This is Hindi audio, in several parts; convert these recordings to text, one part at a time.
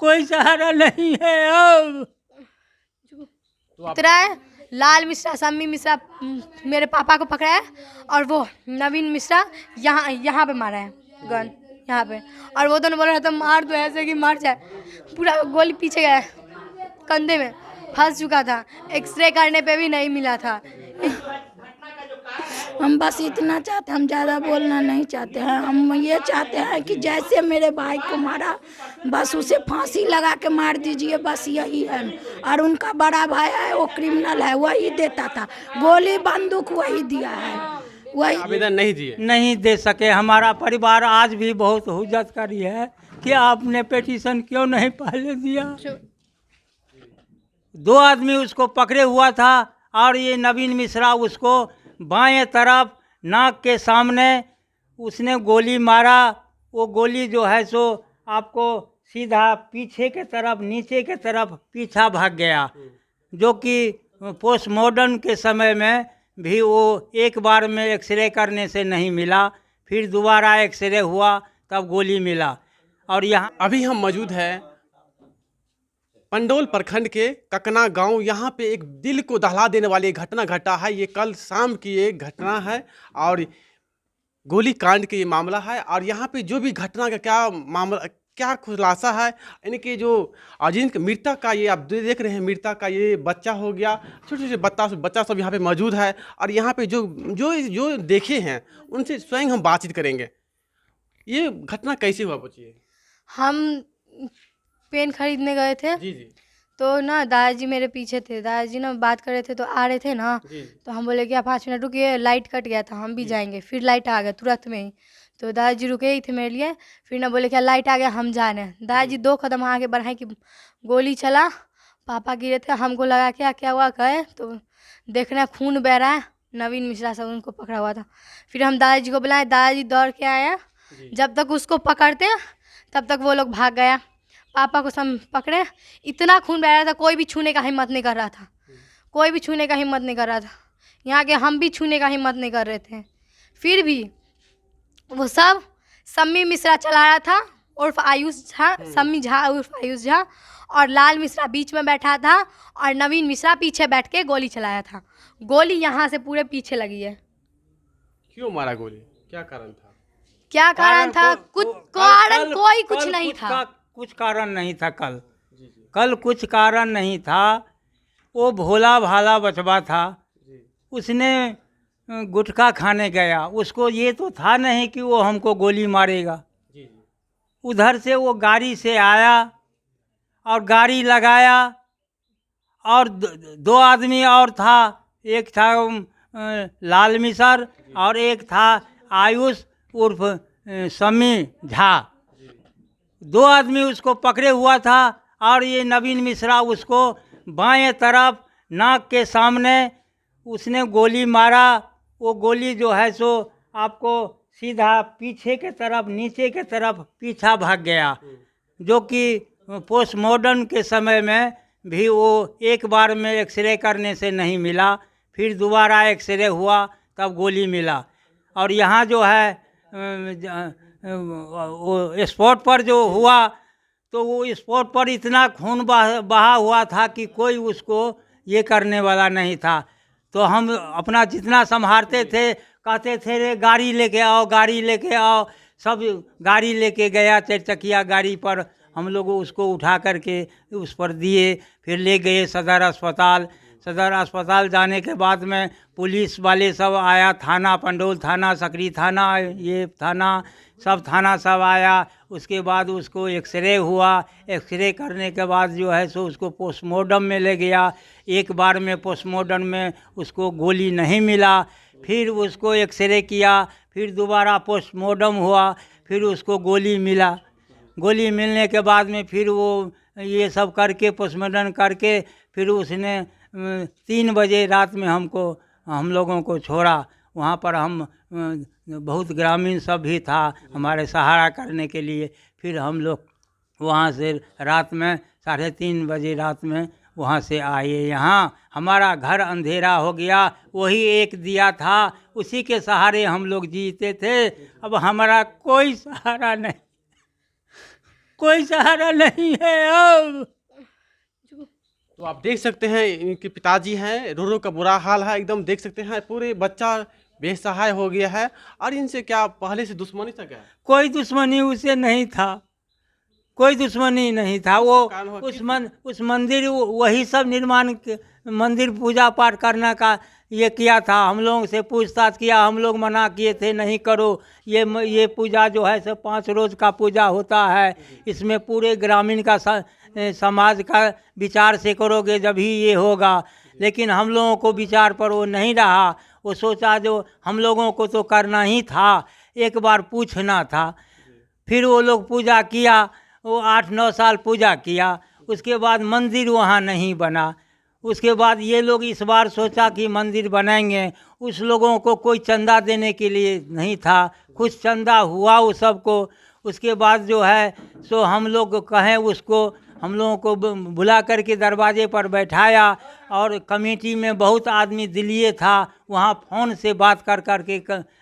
कोई सहारा नहीं है अब। तेरा है लाल मिश्रा, सम्मी मिश्रा मेरे पापा को पकड़ा है, और वो नवीन मिश्रा यहाँ पे मारा है गन, यहाँ पे। और वो दोनों बोल रहे थे मार दो ऐसे कि मर जाए। पूरा गोली पीछे गया, कंधे में फंस चुका था, एक्सरे करने पे भी नहीं मिला था। हम बस इतना चाहते हैं, हम ज़्यादा बोलना नहीं चाहते हैं। हम ये चाहते हैं कि जैसे मेरे भाई को मारा बस उसे फांसी लगा के मार दीजिए, बस यही है। और उनका बड़ा भाई है वो क्रिमिनल है, वही देता था गोली बंदूक, वही दिया है, वही आवेदन नहीं दिए। नहीं दे सके। हमारा परिवार आज भी बहुत हुज्जत करी है कि आपने पिटीशन क्यों नहीं पहले दिया। 2 आदमी उसको पकड़े हुआ था, और ये नवीन मिश्रा उसको बाएं तरफ नाक के सामने उसने गोली मारा। वो गोली जो है सो आपको सीधा पीछे के तरफ, नीचे के तरफ पीछा भाग गया, जो कि पोस्टमार्टम के समय में भी वो एक बार में एक्सरे करने से नहीं मिला, फिर दोबारा एक्सरे हुआ तब गोली मिला। और यहाँ अभी हम मौजूद हैं पंडोल प्रखंड के ककना गांव। यहाँ पे एक दिल को दहला देने वाली घटना घटा है। ये कल शाम की एक घटना है और गोली कांड के ये मामला है। और यहाँ पे जो भी घटना का क्या मामला, क्या खुलासा है, यानी कि जो जिनके मृतक का, ये आप देख रहे हैं मृतक का ये बच्चा हो गया, छोटे छोटे बच्चा सब यहाँ पे मौजूद है। और यहाँ पे जो जो जो देखे हैं उनसे स्वयं हम बातचीत करेंगे। ये घटना कैसे हुआ बच्ची? हम पेन खरीदने गए थे, जी जी तो ना दादाजी मेरे पीछे थे। दादाजी ना बात कर रहे थे, तो आ रहे थे ना, जी तो हम बोले कि 5 मिनट रुकिए, लाइट कट गया था, हम भी जाएंगे। फिर लाइट आ गया तुरंत में ही, तो दादाजी रुके ही थे मेरे लिए। फिर ना बोले क्या लाइट आ गया, हम जा रहे हैं। दादाजी 2 कदम आगे बढ़ाए कि गोली चला, पापा गिरे थे, हमको लगा क्या हुआ कहे, तो देखना खून बह रहा है। नवीन मिश्रा सब उनको पकड़ा हुआ था। फिर हम दादाजी को बुलाए, दादाजी दौड़ के आया। जब तक उसको पकड़ते तब तक वो लोग भाग गया। पापा को सब पकड़े, इतना खून बह रहा था, कोई भी छूने का हिम्मत नहीं कर रहा था, कोई भी छूने का हिम्मत नहीं कर रहा था। यहाँ के हम भी छूने का हिम्मत नहीं कर रहे थे। फिर भी वो सब सम्मी मिश्रा चला रहा था उर्फ आयुष झा, सम्मी झा उर्फ आयुष झा, और लाल मिश्रा बीच में बैठा था, और नवीन मिश्रा पीछे बैठ के गोली चलाया था। गोली यहाँ से पूरे पीछे लगी है। क्यों मारा गोली? क्या कारण था? क्या कारण था? कुछ कारण कोई कुछ नहीं था। कुछ कारण नहीं था कल कुछ कारण नहीं था। वो भोला भाला बचवा था, उसने गुटखा खाने गया, उसको ये तो था नहीं कि वो हमको गोली मारेगा। उधर से वो गाड़ी से आया और गाड़ी लगाया, और 2 आदमी और था, एक था लाल मिसर और एक था आयुष उर्फ सम्मी झा। 2 आदमी उसको पकड़े हुआ था, और ये नवीन मिश्रा उसको बाएं तरफ नाक के सामने उसने गोली मारा। वो गोली जो है सो आपको सीधा पीछे के तरफ, नीचे के तरफ पीछा भाग गया, जो कि पोस्टमार्टम के समय में भी वो एक बार में एक्सरे करने से नहीं मिला, फिर दोबारा एक्सरे हुआ तब गोली मिला। और यहाँ जो है वो स्पॉट पर जो हुआ, तो वो स्पॉट पर इतना खून बहा हुआ था कि कोई उसको ये करने वाला नहीं था। तो हम अपना जितना संभालते थे, कहते थे रे गाड़ी लेके आओ, गाड़ी लेके आओ। सब गाड़ी लेके गया, 4 चकिया गाड़ी पर हम लोग उसको उठा करके उस पर दिए, फिर ले गए सदर अस्पताल। सदर अस्पताल जाने के बाद में पुलिस वाले सब आया, थाना पंडोल थाना, सकरी थाना, ये थाना, सब थाना सब आया। उसके बाद उसको एक्सरे हुआ, एक्सरे करने के बाद जो है सो उसको पोस्टमार्टम में ले गया। एक बार में पोस्टमार्टम में उसको गोली नहीं मिला, फिर उसको एक्सरे किया, फिर दोबारा पोस्टमार्टम हुआ, फिर उसको गोली मिला। गोली मिलने के बाद में फिर वो ये सब करके पोस्टमार्टम करके फिर उसने 3 बजे रात में हम लोगों को छोड़ा। वहाँ पर हम बहुत ग्रामीण सब भी था हमारे सहारा करने के लिए। फिर हम लोग वहाँ से रात में 3:30 बजे रात में वहाँ से आए। यहाँ हमारा घर अंधेरा हो गया, वही एक दिया था, उसी के सहारे हम लोग जीते थे। अब हमारा कोई सहारा नहीं। कोई सहारा नहीं है अब। तो आप देख सकते हैं इनके पिताजी हैं, रो रो का बुरा हाल है एकदम, देख सकते हैं पूरे बच्चा बेसहाय हो गया है। और इनसे क्या पहले से दुश्मनी था क्या? कोई दुश्मनी उसे नहीं था, कोई दुश्मनी नहीं था। वो कारण हो उस मंदिर वही सब निर्माण मंदिर पूजा पाठ करने का ये किया था। हम लोगों से पूछताछ किया, हम लोग मना किए थे नहीं करो, ये पूजा जो है सब 5 रोज का पूजा होता है, इसमें पूरे ग्रामीण का समाज का विचार से करोगे जब ही ये होगा। लेकिन हम लोगों को विचार पर वो नहीं रहा। वो सोचा जो हम लोगों को तो करना ही था, एक बार पूछना था। फिर वो लोग पूजा किया, वो 8-9 साल पूजा किया, उसके बाद मंदिर वहाँ नहीं बना। उसके बाद ये लोग इस बार सोचा कि मंदिर बनाएंगे। उस लोगों को कोई चंदा देने के लिए नहीं था, कुछ चंदा हुआ वो सबको। उसके बाद जो है सो हम लोग कहें उसको, हम लोगों को बुला करके दरवाजे पर बैठाया और कमेटी में बहुत आदमी दिलिए था, वहाँ फ़ोन से बात कर करके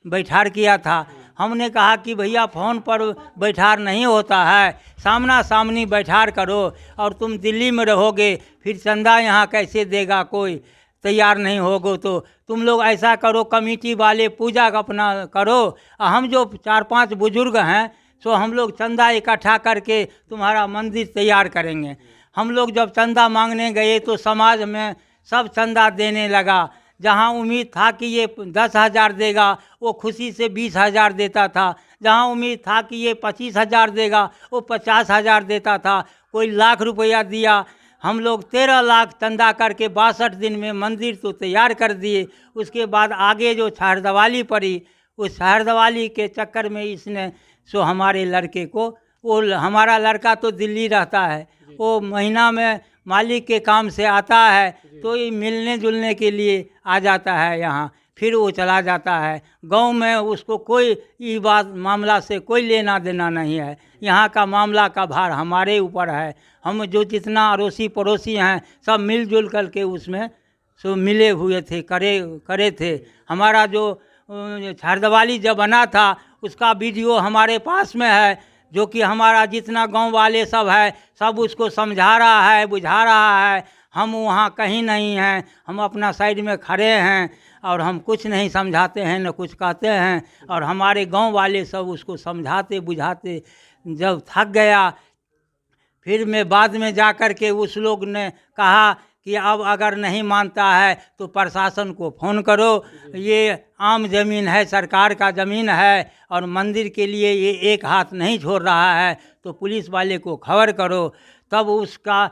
बैठार किया था। हमने कहा कि भैया फ़ोन पर बैठार नहीं होता है, सामना सामनी बैठार करो। और तुम दिल्ली में रहोगे, फिर चंदा यहाँ कैसे देगा कोई, तैयार नहीं होगो तो तुम लोग ऐसा करो, कमेटी वाले पूजा अपना करो, हम जो 4-5 बुजुर्ग हैं सो हम लोग चंदा इकट्ठा करके तुम्हारा मंदिर तैयार करेंगे। हम लोग जब चंदा मांगने गए तो समाज में सब चंदा देने लगा। जहाँ उम्मीद था कि ये 10,000 देगा, वो खुशी से 20,000 देता था। जहाँ उम्मीद था कि ये 25,000 देगा, वो 50,000 देता था। कोई लाख रुपया दिया। हम लोग 13 लाख चंदा करके 62 दिन में मंदिर तो तैयार कर दिए। उसके बाद आगे जो छहरदवाली पड़ी, उस छहरदवाली के चक्कर में इसने सो हमारे लड़के को, वो हमारा लड़का तो दिल्ली रहता है, वो महीना में मालिक के काम से आता है तो ये मिलने जुलने के लिए आ जाता है यहाँ, फिर वो चला जाता है। गांव में उसको कोई ये बात मामला से कोई लेना देना नहीं है। यहाँ का मामला का भार हमारे ऊपर है। हम जो जितना अड़ोसी पड़ोसी हैं सब मिलजुल कर के उसमें सो मिले हुए थे, करे थे। हमारा जो छहरदवाली जब बना था उसका वीडियो हमारे पास में है, जो कि हमारा जितना गांव वाले सब है सब उसको समझा रहा है, बुझा रहा है। हम वहाँ कहीं नहीं हैं, हम अपना साइड में खड़े हैं और हम कुछ नहीं समझाते हैं न कुछ कहते हैं। और हमारे गांव वाले सब उसको समझाते बुझाते जब थक गया, फिर मैं बाद में जा कर के उस लोग ने कहा कि अब अगर नहीं मानता है तो प्रशासन को फ़ोन करो, ये आम ज़मीन है, सरकार का ज़मीन है और मंदिर के लिए ये एक हाथ नहीं छोड़ रहा है, तो पुलिस वाले को खबर करो। तब उसका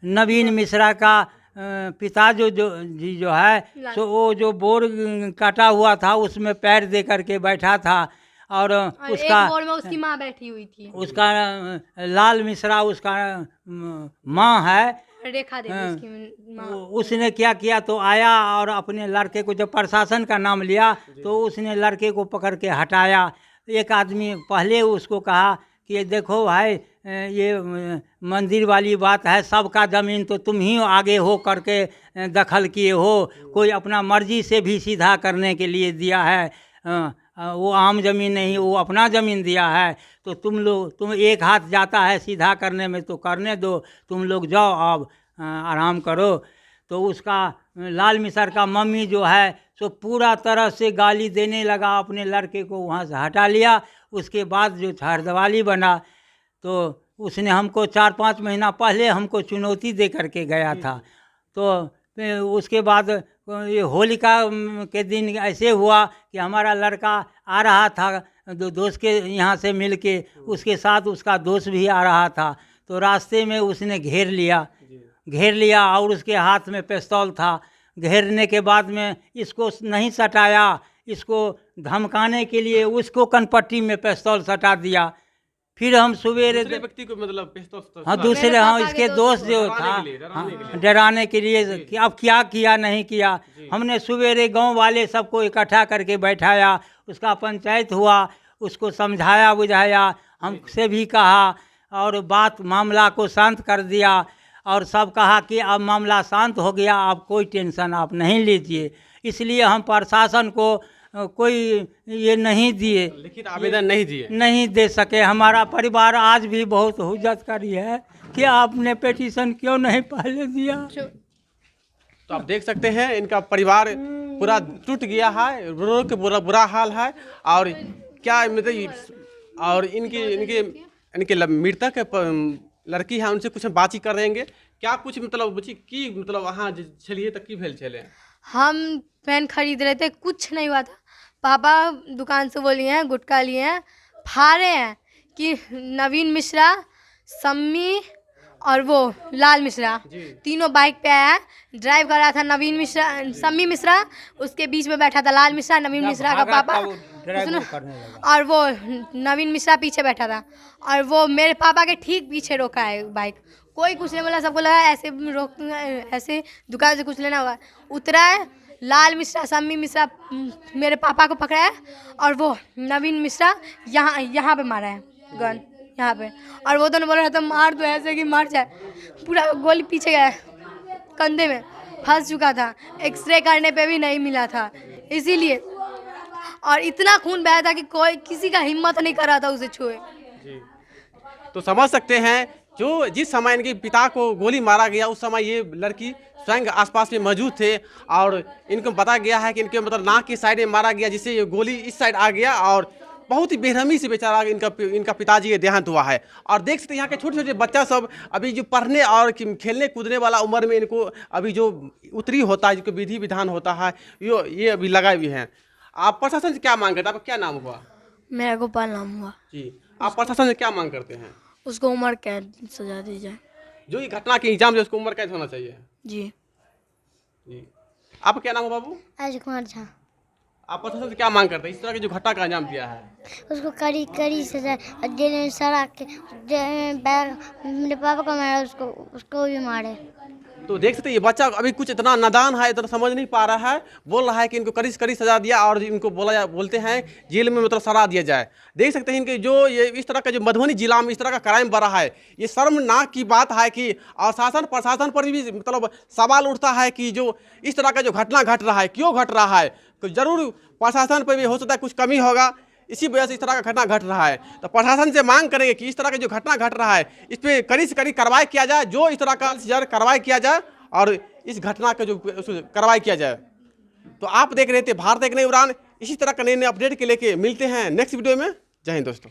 नवीन मिश्रा का पिता जो है तो वो जो बोर काटा हुआ था उसमें पैर दे करके बैठा था और उसका एक बोर में उसकी माँ बैठी हुई थी, उसका लाल मिश्रा उसका माँ है, रेखा देवी उसकी माँ। उसने क्या किया तो आया और अपने लड़के को, जब प्रशासन का नाम लिया तो उसने लड़के को पकड़ के हटाया। एक आदमी पहले उसको कहा कि देखो भाई ये मंदिर वाली बात है, सबका ज़मीन तो तुम ही आगे हो करके दखल किए हो, कोई अपना मर्जी से भी सीधा करने के लिए दिया है, वो आम ज़मीन नहीं, वो अपना ज़मीन दिया है। तो तुम एक हाथ जाता है सीधा करने में तो करने दो, तुम लोग जाओ अब आराम करो। तो उसका लाल मिसर का मम्मी जो है सो पूरा तरह से गाली देने लगा, अपने लड़के को वहाँ से हटा लिया। उसके बाद जो छहरदवाली बना तो उसने हमको 4-5 महीना पहले हमको चुनौती दे करके गया था। तो उसके बाद ये होलिका के दिन ऐसे हुआ कि हमारा लड़का आ रहा था दोस्त के यहाँ से मिल के, उसके साथ उसका दोस्त भी आ रहा था। तो रास्ते में उसने घेर लिया और उसके हाथ में पिस्तौल था। घेरने के बाद में इसको नहीं सटाया, इसको धमकाने के लिए उसको कनपट्टी में पिस्तौल सटा दिया। फिर हम सवेरे व्यक्ति को मतलब पिस्तौल, हाँ दूसरे, हाँ इसके दोस्त जो था, हाँ डराने के लिए कि अब क्या किया नहीं किया। हमने सवेरे गांव वाले सबको इकट्ठा करके बैठाया, उसका पंचायत हुआ, उसको समझाया बुझाया, हमसे भी कहा और बात मामला को शांत कर दिया। और सब कहा कि अब मामला शांत हो गया, अब कोई टेंशन आप नहीं लीजिए। इसलिए हम प्रशासन को कोई ये नहीं दिए, लेकिन आवेदन नहीं दिए। नहीं दे सके। हमारा परिवार आज भी बहुत हुज्जत करी है कि आपने पिटीशन क्यों नहीं पहले दिया। तो आप देख सकते हैं इनका परिवार पूरा टूट गया है, रो के बुरा हाल है। और क्या मतलब और इनके इनके इनके मृतक लड़की है, उनसे कुछ हम बातचीत कर रहेंगे। क्या कुछ मतलब बच्ची की मतलब वहाँ चलिए तक की भेल चले? हम पेन खरीद रहे थे, कुछ नहीं हुआ था। पापा दुकान से वो लिए हैं, गुटखा लिए हैं, फाड़े हैं कि नवीन मिश्रा, सम्मी और वो लाल मिश्रा तीनों बाइक पे आया है। ड्राइव कर रहा था नवीन मिश्रा, सम्मी मिश्रा, उसके बीच में बैठा था लाल मिश्रा, नवीन मिश्रा का पापा, सुनो, और वो नवीन मिश्रा पीछे बैठा था। और वो मेरे पापा के ठीक पीछे रोका है बाइक। कोई कुछ नहीं बोला, सबको लगा ऐसे रोक, ऐसे दुकान से कुछ लेना होगा। उतरा है, लाल मिश्रा, सम्मी मिश्रा मेरे पापा को पकड़ा है और वो नवीन मिश्रा यहाँ पे मारा है गन, यहाँ पे। और वो दोनों बोल रहा था मार दो ऐसे कि मर जाए। पूरा गोली पीछे गया, कंधे में फंस चुका था, एक्सरे करने पे भी नहीं मिला था, इसीलिए। और इतना खून बहा था कि कोई किसी का हिम्मत नहीं कर रहा था उसे छुए। तो समझ सकते हैं जो जिस समय इनके पिता को गोली मारा गया उस समय ये लड़की स्वयं आसपास में मौजूद थे और इनको पता गया है कि इनके मतलब नाक की साइड में मारा गया, जिससे ये गोली इस साइड आ गया और बहुत ही बेरहमी से बेचारा इनका पिताजी ये देहांत हुआ है। और देख सकते हैं यहाँ के छोटे छोटे बच्चा सब अभी जो पढ़ने और खेलने कूदने वाला उम्र में इनको अभी जो उत्तरी होता है, जो विधि विधान होता है, ये अभी लगाए हुए हैं। आप प्रशासन से क्या मांग करते हैं? आपका क्या नाम हुआ? मेरा गोपाल नाम हुआ जी, आप प्रशासन से क्या मांग करते हैं? उसको उम्र कैद सजा दी जाए। जो ये घटना के इंजाम है उसको उम्र कैद होना चाहिए। जी। जी, आपका क्या नाम है बाबू? अजय कुमार झा। आप प्रशासन से क्या मांग करते हैं इस तरह की जो घटना का अंजाम दिया है? उसको कड़ी कड़ी सजा देने, सरा के मेरे पापा को मारा, उसको भी मारे। तो देख सकते हैं ये बच्चा अभी कुछ इतना नादान है, इतना समझ नहीं पा रहा है, बोल रहा है कि इनको कड़ी से कड़ी सजा दिया और इनको बोलते हैं जेल में मतलब सरा दिया जाए। देख सकते हैं इनके जो ये इस तरह का जो मधुबनी जिला में इस तरह का क्राइम बढ़ा है, ये शर्मनाक की बात है कि और शासन प्रशासन पर भी मतलब सवाल उठता है कि जो इस तरह का जो घटना घट रहा है क्यों घट रहा है। तो जरूर प्रशासन पर भी हो सकता है कुछ कमी होगा, इसी वजह से इस तरह का घटना घट रहा है। तो प्रशासन से मांग करेंगे कि इस तरह का जो घटना घट रहा है इस पर कड़ी से कड़ी कार्रवाई किया जाए, जो इस तरह का कार्रवाई किया जाए और इस घटना का जो कार्रवाई किया जाए। तो आप देख रहे थे भारत एक नई उड़ान। इसी तरह का नए नए अपडेट के लेके मिलते हैं नेक्स्ट वीडियो में। जय हिंद दोस्तों।